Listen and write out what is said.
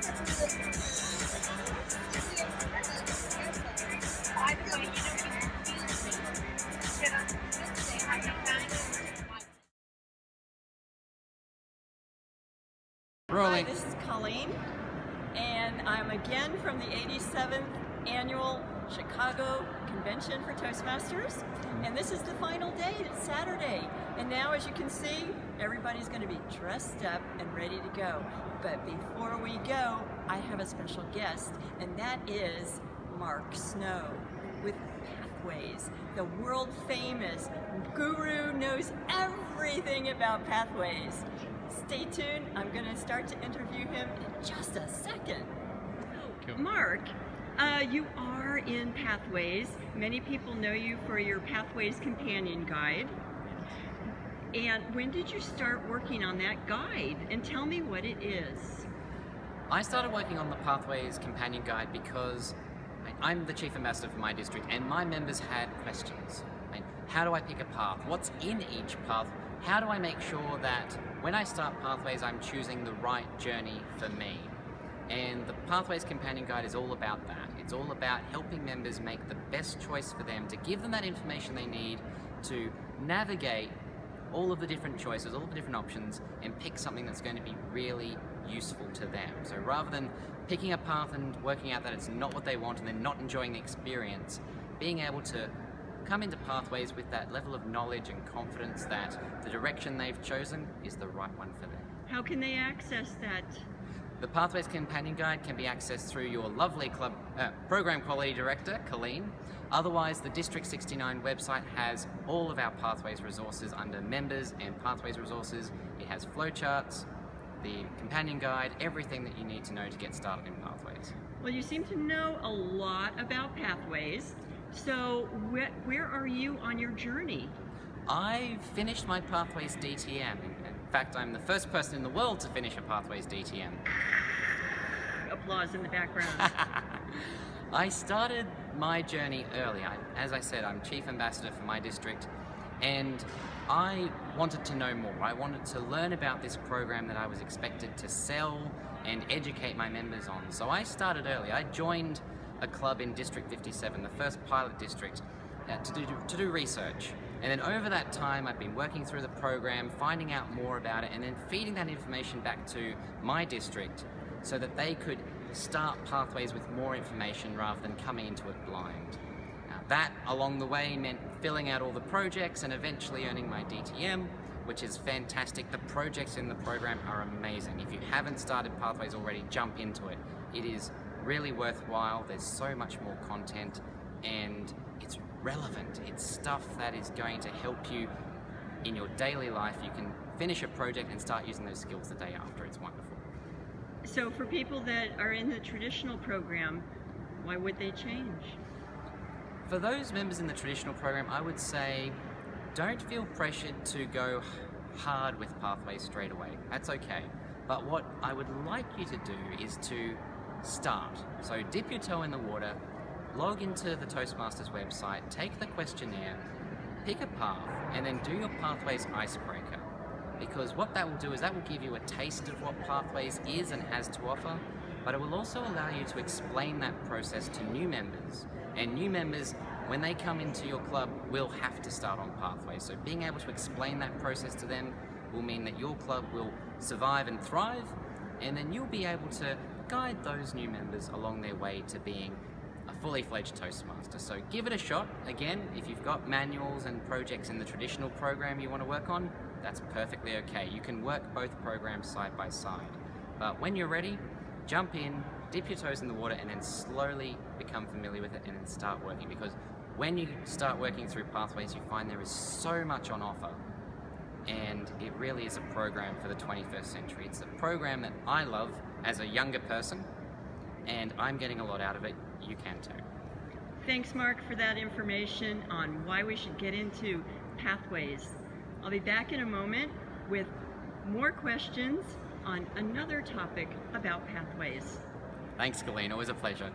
Hi, Rolling. this is Colleen, and I'm again from the 87th Annual Chicago Convention for Toastmasters, and this is the final day. It's Saturday, and now, as you can see, everybody's going to be dressed up and ready to go. But before we go, I have a special guest, and that is Mark Snow with Pathways, the world-famous guru, knows everything about Pathways. Stay tuned, I'm going to start to interview him in just a second. Cool. Mark, you are in Pathways. Many people know you for your Pathways Companion Guide. And when did you start working on that guide? And tell me what it is. I started working on the Pathways Companion Guide because I'm the Chief Ambassador for my district, and my members had questions. How do I pick a path? What's in each path? How do I make sure that when I start Pathways, I'm choosing the right journey for me? And the Pathways Companion Guide is all about that. It's all about helping members make the best choice for them, to give them that information they need to navigate all of the different choices, all of the different options, and pick something that's going to be really useful to them. So rather than picking a path and working out that it's not what they want and then not enjoying the experience, being able to come into Pathways with that level of knowledge and confidence that the direction they've chosen is the right one for them. How can they access that? The Pathways Companion Guide can be accessed through your lovely club program quality director, Colleen. Otherwise, the District 69 website has all of our Pathways resources under members and Pathways resources. It has flowcharts, the companion guide, everything that you need to know to get started in Pathways. Well, you seem to know a lot about Pathways. So where are you on your journey? I finished my Pathways DTM. In fact, I'm the first person in the world to finish a Pathways DTM. Applause in the background. I started my journey early. As I said, I'm Chief Ambassador for my district, and I wanted to know more. I wanted to learn about this program that I was expected to sell and educate my members on. So I started early. I joined a club in District 57, the first pilot district, to do research. And then over that time, I've been working through the program, finding out more about it, and then feeding that information back to my district so that they could start Pathways with more information rather than coming into it blind. That, along the way, meant filling out all the projects and eventually earning my DTM, which is fantastic. The projects in the program are amazing. If you haven't started Pathways already, jump into it. It is really worthwhile. There's so much more content, and it's relevant. It's stuff that is going to help you in your daily life. You can finish a project and start using those skills the day after. It's wonderful. So for people that are in the traditional program, why would they change? For those members in the traditional program, I would say don't feel pressured to go hard with Pathways straight away. That's okay. But what I would like you to do is to start. So dip your toe in the water, log into the Toastmasters website, take the questionnaire, pick a path, and then do your Pathways icebreaker. Because what that will do is that will give you a taste of what Pathways is and has to offer, but it will also allow you to explain that process to new members. And new members, when they come into your club, will have to start on Pathways. So being able to explain that process to them will mean that your club will survive and thrive, and then you'll be able to guide those new members along their way to being a fully fledged Toastmaster. So give it a shot. Again, if you've got manuals and projects in the traditional program you want to work on, that's perfectly okay. You can work both programs side by side. But when you're ready, jump in, dip your toes in the water, and then slowly become familiar with it and then start working. Because when you start working through Pathways, you find there is so much on offer. And it really is a program for the 21st century. It's a program that I love as a younger person, and I'm getting a lot out of it. You can too. Thanks, Mark, for that information on why we should get into Pathways. I'll be back in a moment with more questions on another topic about Pathways. Thanks, Colleen. Always a pleasure.